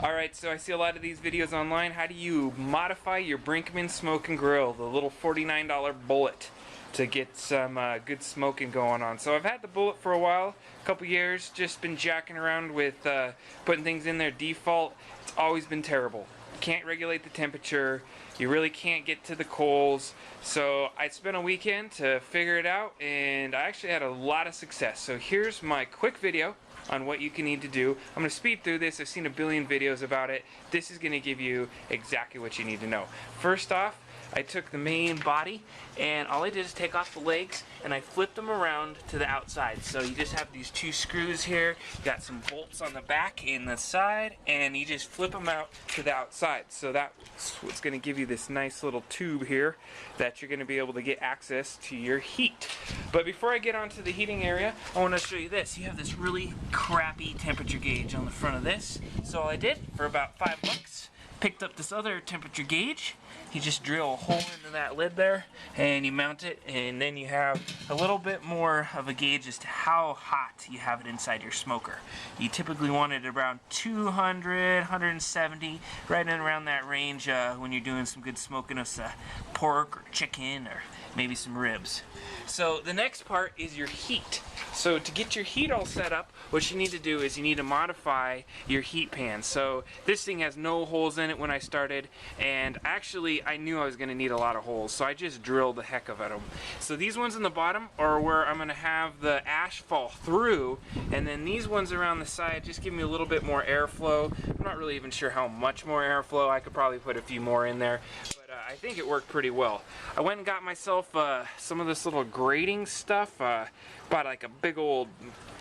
Alright, so I see a lot of these videos online. How do you modify your Brinkman smoke and grill, the little $49 bullet, to get some good smoking going on? So I've had the bullet for a while, a couple years, just been jacking around with putting things in there default. It's always been terrible. Can't regulate the temperature, you really can't get to the coals. So I spent a weekend to figure it out, and I actually had a lot of success. So here's my quick video on what you can need to do. I'm going to speed through this. I've seen a billion videos about it. This is going to give you exactly what you need to know. First off, I took the main body and all I did is take off the legs and I flipped them around to the outside. So you just have these two screws here, you got some bolts on the back and the side, and you just flip them out to the outside. So that's what's going to give you this nice little tube here that you're going to be able to get access to your heat. But before I get onto the heating area, I want to show you this. You have this really crappy temperature gauge on the front of this. So all I did for about $5, picked up this other temperature gauge. You just drill a hole into that lid there and you mount it, and then you have a little bit more of a gauge as to how hot you have it inside your smoker. You typically want it around 200, 170, right in around that range when you're doing some good smoking of pork or chicken or maybe some ribs. So the next part is your heat. So to get your heat all set up, what you need to do is you need to modify your heat pan. So this thing has no holes in it when I started, and actually I knew I was going to need a lot of holes, so I just drilled the heck of them. So these ones in the bottom are where I'm going to have the ash fall through, and then these ones around the side just give me a little bit more airflow. I'm not really even sure how much more airflow. I could probably put a few more in there. I think it worked pretty well. I went and got myself some of this little grating stuff. Bought like a big old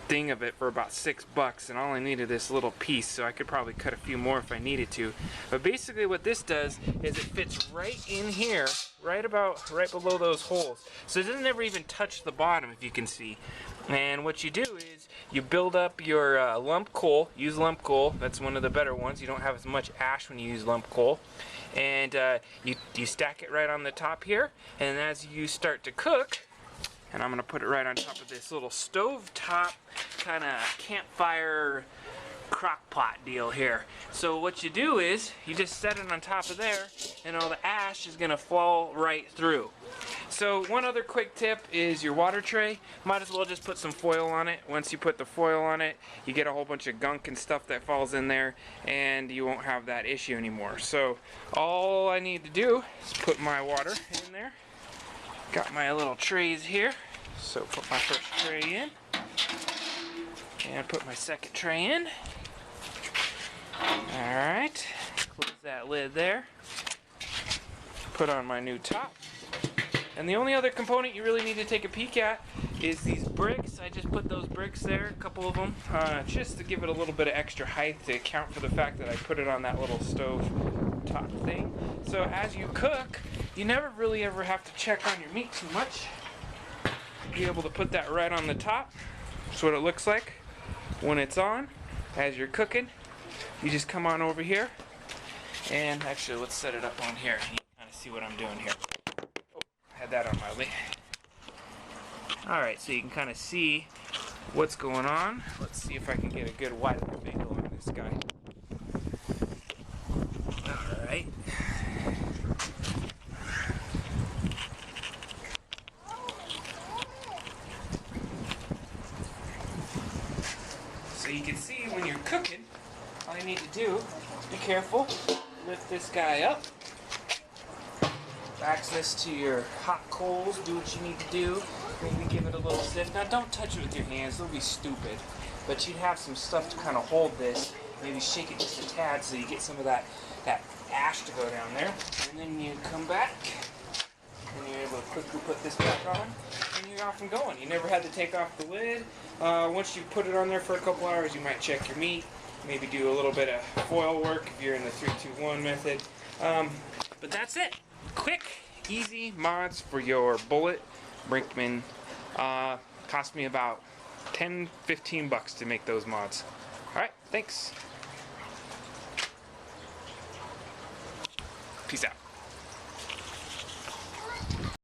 thing of it for about $6, and all I needed this little piece, so I could probably cut a few more if I needed to. But basically what this does is it fits right in here, right below those holes. So it doesn't ever even touch the bottom, if you can see. And what you do is you build up your lump coal. Use lump coal. That's one of the better ones. You don't have as much ash when you use lump coal. And you stack it right on the top here, and as you start to cook, and I'm going to put it right on top of this little stove top kind of campfire crock pot deal here. So what you do is you just set it on top of there, and all the ash is going to fall right through. So one other quick tip is your water tray. Might as well just put some foil on it. Once you put the foil on it, you get a whole bunch of gunk and stuff that falls in there, and you won't have that issue anymore. So all I need to do is put my water in there. Got my little trays here. So put my first tray in, and put my second tray in. Alright, close that lid there. Put on my new top. And the only other component you really need to take a peek at is these bricks. I just put those bricks there, a couple of them, just to give it a little bit of extra height to account for the fact that I put it on that little stove top thing. So as you cook, you never really ever have to check on your meat too much. Be able to put that right on the top. That's what it looks like when it's on. As you're cooking, you just come on over here, and actually let's set it up on here. You can kind of see what I'm doing here. Had that on my lid. Alright, so you can kind of see what's going on. Let's see if I can get a good wide angle on this guy. Alright. So you can see when you're cooking, all you need to do is be careful. Lift this guy up. Access to your hot coals, do what you need to do, maybe give it a little sift. Now don't touch it with your hands, they'll be stupid, but you'd have some stuff to kind of hold this, maybe shake it just a tad so you get some of that ash to go down there, and then you come back, and you're able to quickly put this back on, and you're off and going. You never had to take off the lid. Once you put it on there for a couple hours, you might check your meat, maybe do a little bit of foil work if you're in the 3-2-1 method, but that's it. Quick, easy mods for your bullet Brinkman. Cost me about $10-15 to make those mods. Alright, thanks.